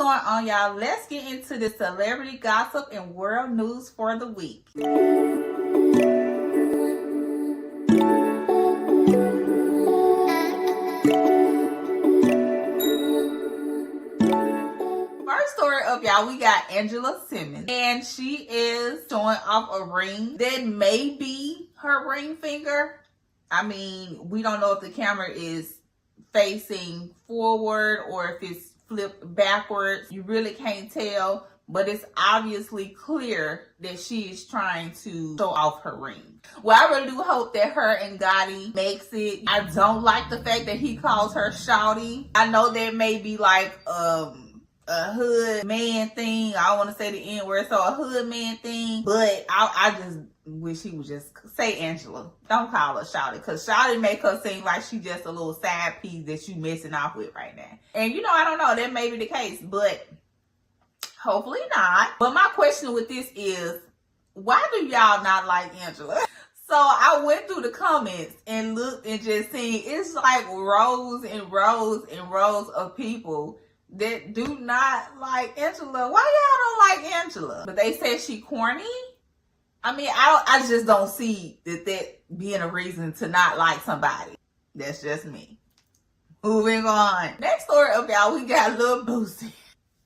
going on, y'all? Let's get into the celebrity gossip and world news for the week. First story up, y'all, we got Angela Simmons, and she is showing off a ring that may be her ring finger. I mean, we don't know if the camera is facing forward or if it's flipped backwards. You really can't tell, but it's obviously clear that she is trying to show off her ring. Well, I really do hope that her and Gotti makes it. I don't like the fact that he calls her shawty. I know that may be like a hood man thing. I don't want to say the N word, so a hood man thing, but I just wish he would just say Angela. Don't call her shawty, because shawty make her seem like she just a little side piece that you messing off with right now. And you know, I don't know, that may be the case, but hopefully not. But my question with this is, why do y'all not like Angela? So I went through the comments and looked and just seen, it's like rows and rows and rows of people that do not like Angela. Why y'all don't like Angela? But they said she corny. I mean, I just don't see that being a reason to not like somebody. That's just me. Moving on. Next story up, y'all, we got Lil Boosie.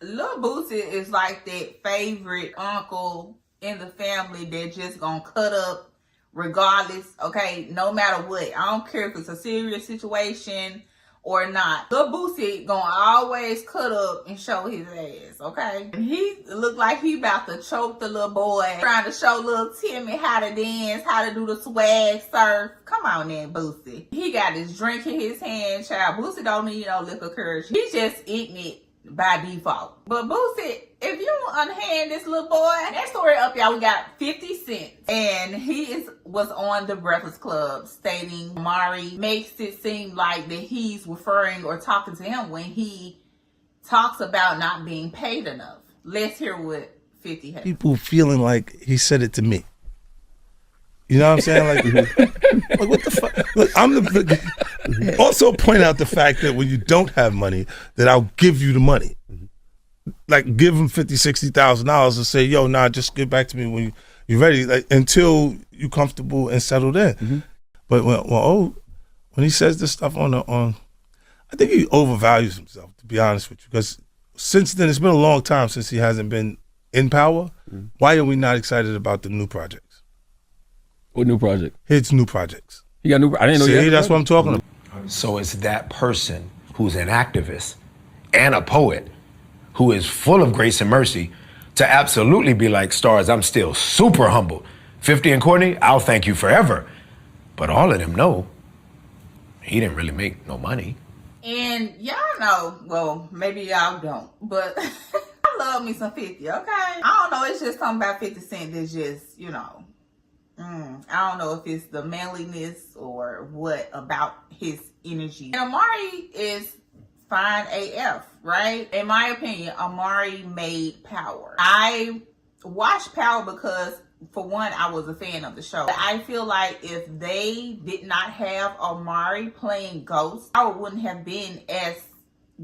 Lil Boosie is like that favorite uncle in the family that just gonna cut up regardless, okay, no matter what. I don't care if it's a serious situation or not. Lil Boosie gonna always cut up and show his ass, okay? And he look like he about to choke the little boy, trying to show little Timmy how to dance, how to do the swag surf. Come on then, Boosie. He got his drink in his hand, child. Boosie don't need no liquor courage. He just eating it by default. But Boosie, if you unhand this little boy. Next story up, y'all, we got 50 Cent. And he was on the Breakfast Club stating Omari makes it seem like that he's referring or talking to him when he talks about not being paid enough. Let's hear what 50 has. People feeling like he said it to me. You know what I'm saying? Like what the fuck? Look, I'm the. Also point out the fact that when you don't have money, that I'll give you the money. Like give him $50,000-$60,000 and say, yo, nah, just get back to me when you're ready. Like until you comfortable and settled in. Mm-hmm. But when he says this stuff on, I think he overvalues himself, to be honest with you. Because since then, it's been a long time since he hasn't been in power. Mm-hmm. Why are we not excited about the new projects? What new project? His new projects. He got new. I didn't know. See, that's what I'm talking about. So it's that person who's an activist and a poet who is full of grace and mercy to absolutely be like, Stars, I'm still super humble. 50 and Courtney, I'll thank you forever. But all of them know he didn't really make no money. And y'all know, well, maybe y'all don't, but I love me some 50, okay? I don't know, it's just something about 50 Cent that's just, you know, I don't know if it's the manliness or what about his energy. And Amari is fine AF, right? In my opinion, Amari made Power. I watched Power because, for one, I was a fan of the show. I feel like if they did not have Amari playing Ghost, Power wouldn't have been as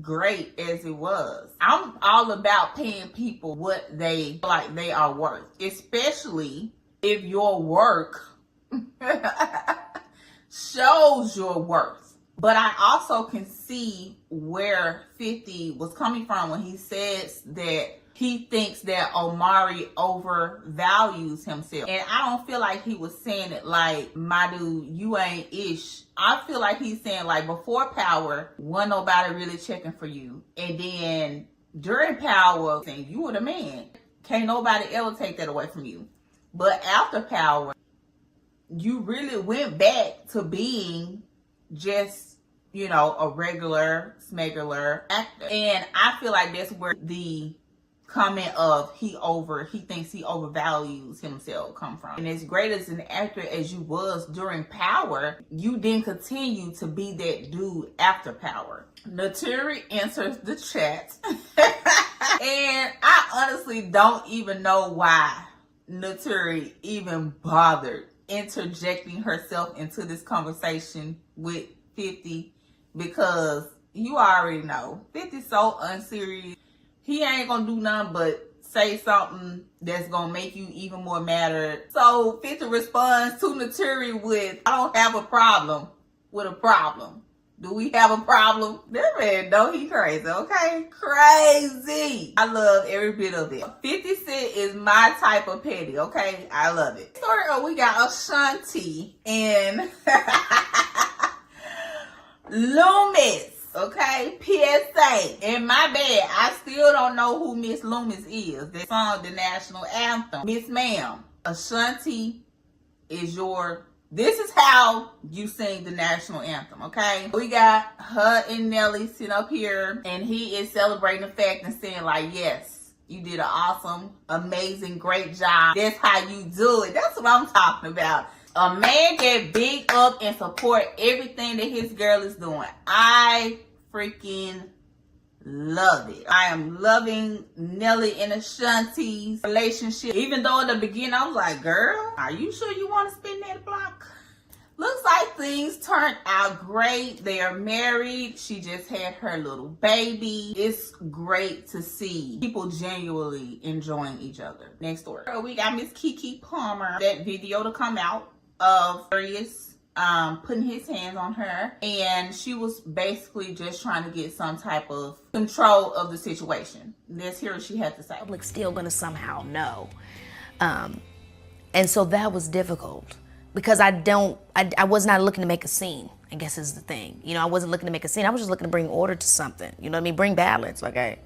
great as it was. I'm all about paying people what they feel like they are worth, especially if your work shows your worth. But I also can see where 50 was coming from when he says that he thinks that Omari overvalues himself. And I don't feel like he was saying it like, my dude, you ain't ish. I feel like he's saying like before Power, wasn't nobody really checking for you. And then during Power, saying you were the man. Can't nobody ever take that away from you. But after Power, you really went back to being just, you know, a regular, smegular actor. And I feel like that's where the comment of he thinks he overvalues himself come from. And as great as an actor as you was during Power, you didn't continue to be that dude after Power. Naturi enters the chat. And I honestly don't even know why Naturi even bothered interjecting herself into this conversation with 50, because you already know 50's so unserious. he ain't gonna do nothing but say something that's gonna make you even more madder. So 50 responds to Naturi with, I don't have a problem with a problem. Do we have a problem? That man, no, he crazy, okay? Crazy. I love every bit of it. 50 Cent is my type of petty, okay? I love it. Story, we got Ashanti and Loomis. Okay, PSA. And my bad, I still don't know who Miss Loomis is. They sung the national anthem. Miss Ma'am, Ashanti is your... This is how you sing the national anthem, okay? We got her and Nelly sitting up here, and he is celebrating the fact and saying like, yes, you did an awesome, amazing, great job. That's how you do it. That's what I'm talking about. A man that big up and support everything that his girl is doing. I freaking love it. I am loving Nelly and Ashanti's relationship. Even though in the beginning I was like, girl, are you sure you want to spin that block? Looks like things turned out great. They are married. She just had her little baby. It's great to see people genuinely enjoying each other. Next story. We got Miss Kiki Palmer. That video to come out of Furious putting his hands on her, and she was basically just trying to get some type of control of the situation. Let's hear what she had to say. Public still gonna somehow know, and so that was difficult because I was not looking to make a scene, I guess is the thing. You know, I wasn't looking to make a scene. I was just looking to bring order to something. You know what I mean? Bring balance, okay?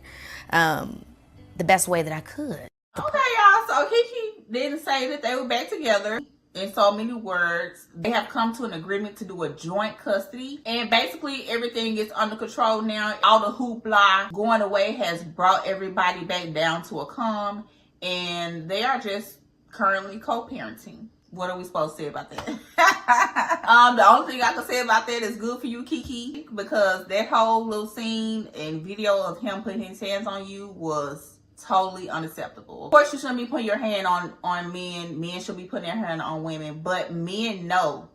The best way that I could. Okay, y'all. So Kiki didn't say that they were back together. In so many words, they have come to an agreement to do a joint custody, and basically everything is under control now. All the hoopla going away has brought everybody back down to a calm, and they are just currently co-parenting. What are we supposed to say about that? The only thing I can say about that is good for you, Kiki, because that whole little scene and video of him putting his hands on you was totally unacceptable. Of course, you shouldn't be putting your hand on men. Men should be putting their hand on women, but men know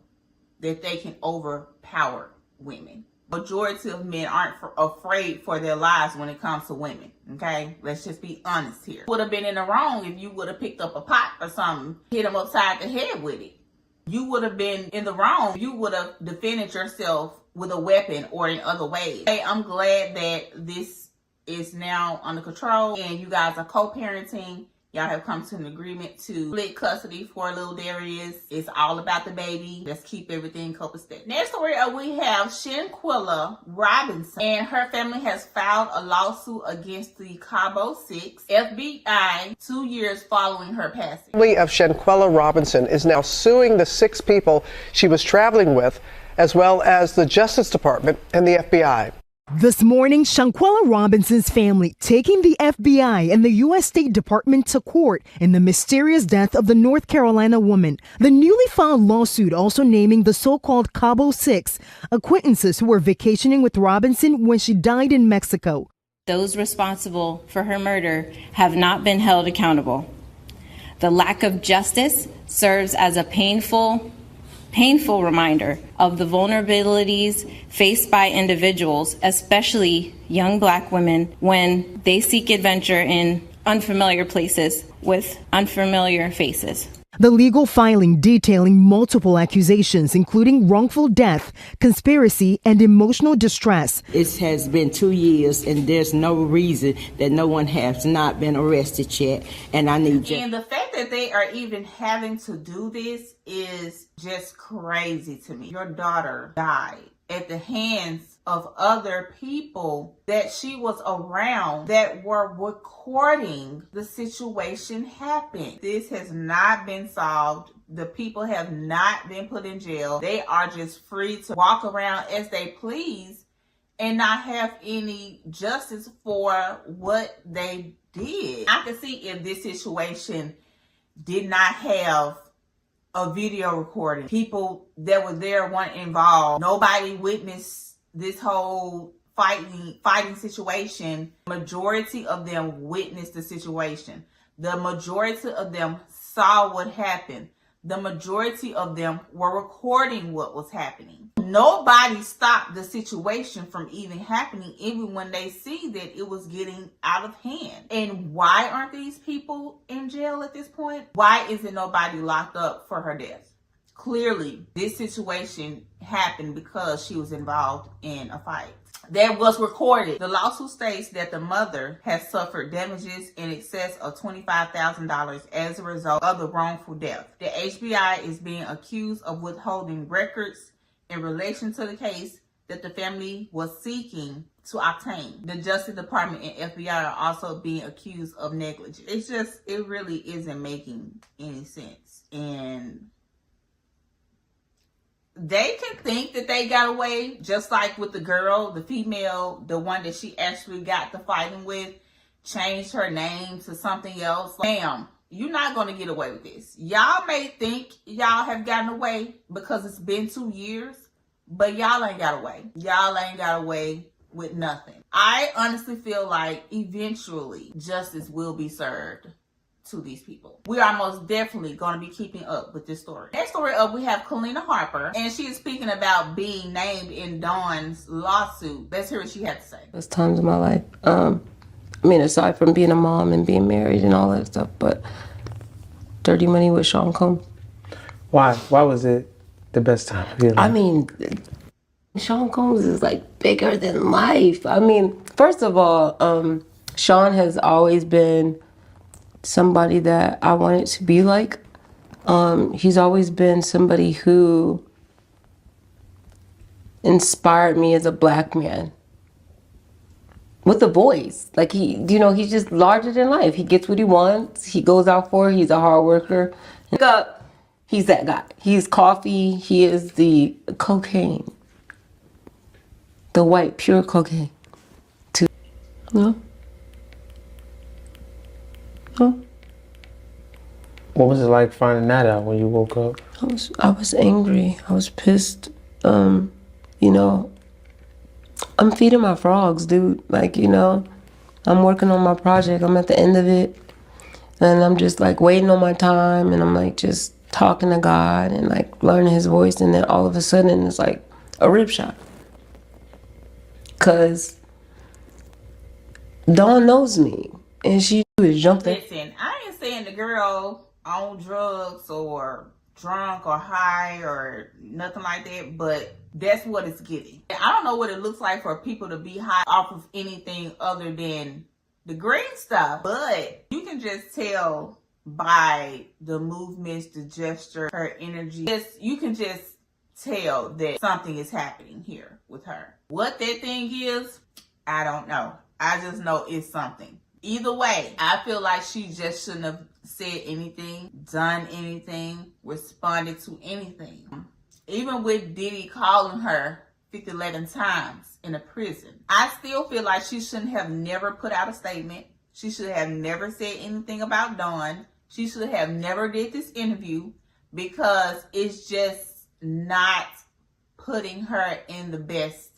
that they can overpower women. Majority of men aren't afraid for their lives when it comes to women, okay? Let's just be honest here. Would have been in the wrong if you would have picked up a pot or something, hit him upside the head with it. You would have been in the wrong. You would have defended yourself with a weapon or in other ways. Hey, I'm glad that this is now under control and you guys are co-parenting. Y'all have come to an agreement to split custody for little Darius. It's all about the baby. Let's keep everything copacetic. Next story, we have Shanquella Robinson, and her family has filed a lawsuit against the Cabo 6 FBI 2 years following her passing. The family of Shanquella Robinson is now suing the 6 people she was traveling with, as well as the Justice Department and the FBI. This morning, Shanquella Robinson's family taking the FBI and the U.S. State Department to court in the mysterious death of the North Carolina woman. The newly filed lawsuit also naming the so-called Cabo 6 acquaintances who were vacationing with Robinson when she died in Mexico. Those responsible for her murder have not been held accountable. The lack of justice serves as a painful reminder of the vulnerabilities faced by individuals, especially young Black women, when they seek adventure in unfamiliar places with unfamiliar faces. The legal filing detailing multiple accusations, including wrongful death, conspiracy, and emotional distress. It has been 2 years, and there's no reason that no one has not been arrested yet. And I need And the fact that they are even having to do this is just crazy to me. Your daughter died at the hands of other people that she was around that were recording the situation happen. This has not been solved. The people have not been put in jail. They are just free to walk around as they please and not have any justice for what they did. I can see if this situation did not have a video recording. People that were there weren't involved. Nobody witnessed this whole fighting situation. Majority of them witnessed the situation. The majority of them saw what happened. the majority of them were recording what was happening. Nobody stopped the situation from even happening, even when they see that it was getting out of hand. And why aren't these people in jail at this point? Why isn't nobody locked up for her death? Clearly, this situation happened because she was involved in a fight that was recorded. The lawsuit states that the mother has suffered damages in excess of $25,000 as a result of the wrongful death. The HBI is being accused of withholding records in relation to the case that the family was seeking to obtain. The Justice Department and FBI are also being accused of negligence. It really isn't making any sense. And they can think that they got away, just like with the girl, the female, the one that she actually got to fighting with, changed her name to something else. Ma'am, you're not going to get away with this. Y'all may think y'all have gotten away because it's been 2 years, but y'all ain't got away. Y'all ain't got away with nothing. I honestly feel like eventually justice will be served to these people. We are most definitely going to be keeping up with this story. Next story up, we have Kalina Harper, and she is speaking about being named in Dawn's lawsuit. Let's hear what she had to say. Those times in my life, I mean, aside from being a mom and being married and all that stuff, but Dirty Money with Sean Combs. Why was it the best time of your life? I mean, Sean Combs is like bigger than life. I mean, first of all, Sean has always been somebody that I wanted to be like. He's always been somebody who inspired me as a black man with a voice. Like he's just larger than life. He gets what he wants. He goes out for it. He's a hard worker. He's that guy. He's coffee. He is the cocaine. The white, pure cocaine. What was it like finding that out when you woke up? I was angry. I was pissed. I'm feeding my frogs, dude. Like, I'm working on my project. I'm at the end of it. And I'm just like waiting on my time. And I'm like just talking to God and like learning his voice. And then all of a sudden it's like a rip shot. Because Dawn knows me. And she is jumping. Listen, I ain't saying the girl on drugs or drunk or high or nothing like that, but that's what it's getting. I don't know what it looks like for people to be high off of anything other than the green stuff, but you can just tell by the movements, the gesture, her energy. You can just tell that something is happening here with her. What that thing is, I don't know. I just know it's something. Either way, I feel like she just shouldn't have said anything, done anything, responded to anything. Even with Diddy calling her 11 times in a prison, I still feel like she shouldn't have never put out a statement. She should have never said anything about Dawn. She should have never did this interview because it's just not putting her in the best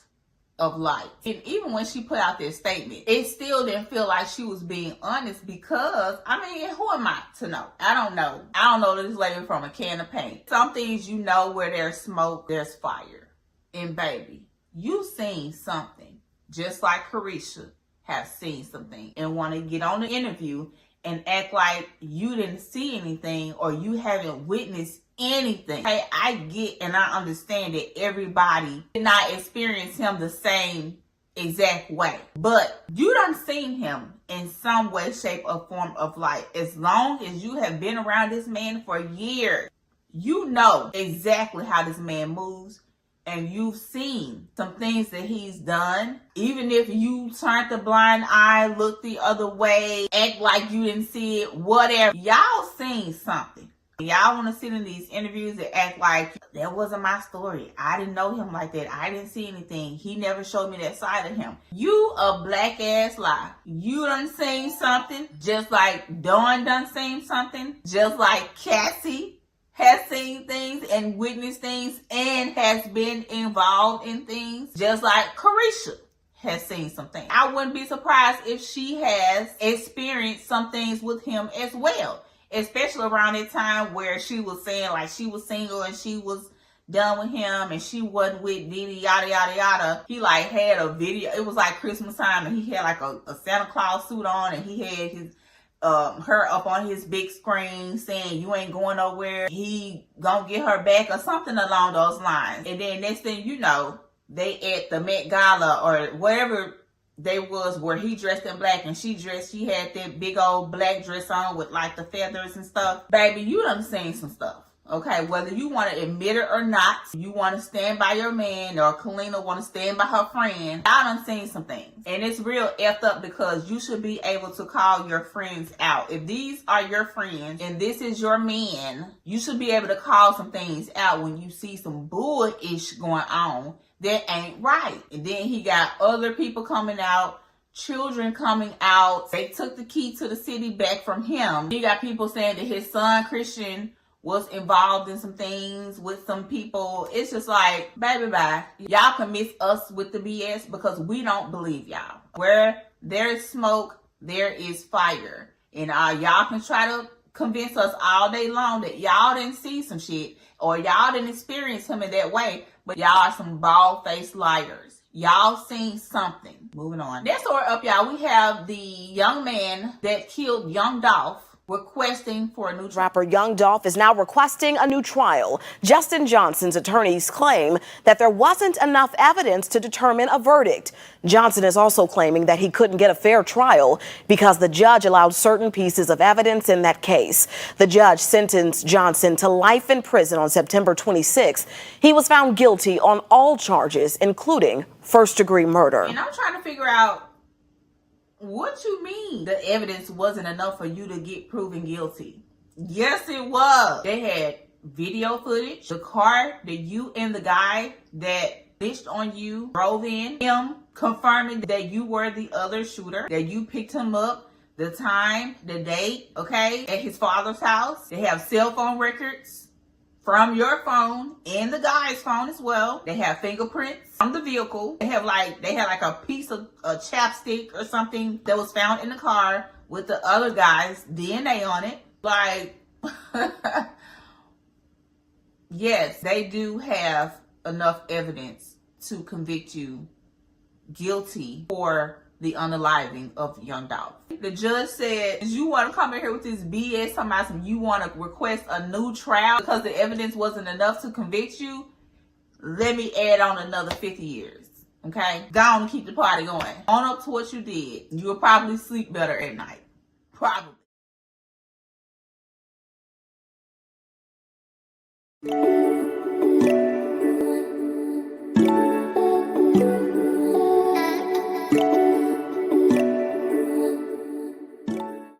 of light. And even when she put out this statement, it still didn't feel like she was being honest because, I mean, who am I to know? I don't know. I don't know this lady from a can of paint. Some things where there's smoke, there's fire. And baby, you seen something. Just like Carisha have seen something and want to get on the interview and act like you didn't see anything or you haven't witnessed anything. Hey, I get and I understand that everybody did not experience him the same exact way, but you done seen him in some way, shape, or form of life. As long as you have been around this man for years, you know exactly how this man moves, and you've seen some things that he's done. Even if you turned the blind eye, looked the other way, act like you didn't see it, whatever, y'all seen something. Y'all want to sit in these interviews and act like that wasn't my story. I didn't know him like that. I didn't see anything. He never showed me that side of him. You a black ass lie. You done seen something just like Dawn done seen something. Just like Cassie has seen things and witnessed things and has been involved in things. Just like Carisha has seen some things. I wouldn't be surprised if she has experienced some things with him as well. especially around that time where she was saying like she was single and she was done with him and she wasn't with Diddy, yada yada yada. He like had a video. It was like Christmas time and he had like a Santa Claus suit on and he had his her up on his big screen saying you ain't going nowhere. He gonna get her back or something along those lines. And then next thing you know, they at the Met Gala or wherever they was where he dressed in black and she had that big old black dress on with like the feathers and stuff. Baby, you done seen some stuff. Okay, whether you want to admit it or not, you want to stand by your man or Kalenna want to stand by her friend. I done seen some things. And it's real effed up because you should be able to call your friends out. If these are your friends and this is your man, you should be able to call some things out when you see some bull-ish going on that ain't right. And then he got other people coming out, children coming out. They took the key to the city back from him. You got people saying that his son, Christian, was involved in some things with some people. It's just like, baby, bye. Y'all can miss us with the BS because we don't believe y'all. Where there is smoke, there is fire. And y'all can try to convince us all day long that y'all didn't see some shit or y'all didn't experience him in that way, but y'all are some bald-faced liars. Y'all seen something. Moving on. Next story up, y'all, we have the young man that killed Young Dolph requesting for a new trial. Rapper Young Dolph is now requesting a new trial. Justin Johnson's attorneys claim that there wasn't enough evidence to determine a verdict. Johnson is also claiming that he couldn't get a fair trial because the judge allowed certain pieces of evidence in that case. The judge sentenced Johnson to life in prison on September 26th. He was found guilty on all charges, including first-degree murder. And I'm trying to figure out what you mean the evidence wasn't enough for you to get proven guilty. Yes, it was. They had video footage, the car that you and the guy that snitched on you drove in, him confirming that you were the other shooter, that you picked him up, the time, the date, okay, at his father's house. They have cell phone records from your phone and the guy's phone as well. They have fingerprints from the vehicle. They had like a piece of a chapstick or something that was found in the car with the other guy's DNA on it. Like, yes, they do have enough evidence to convict you guilty for the unaliving of Young Dolph. The judge said, you want to come in here with this BS, talking about some you want to request a new trial because the evidence wasn't enough to convict you? Let me add on another 50 years, okay? Go on and keep the party going. On up to what you did. You'll probably sleep better at night. Probably.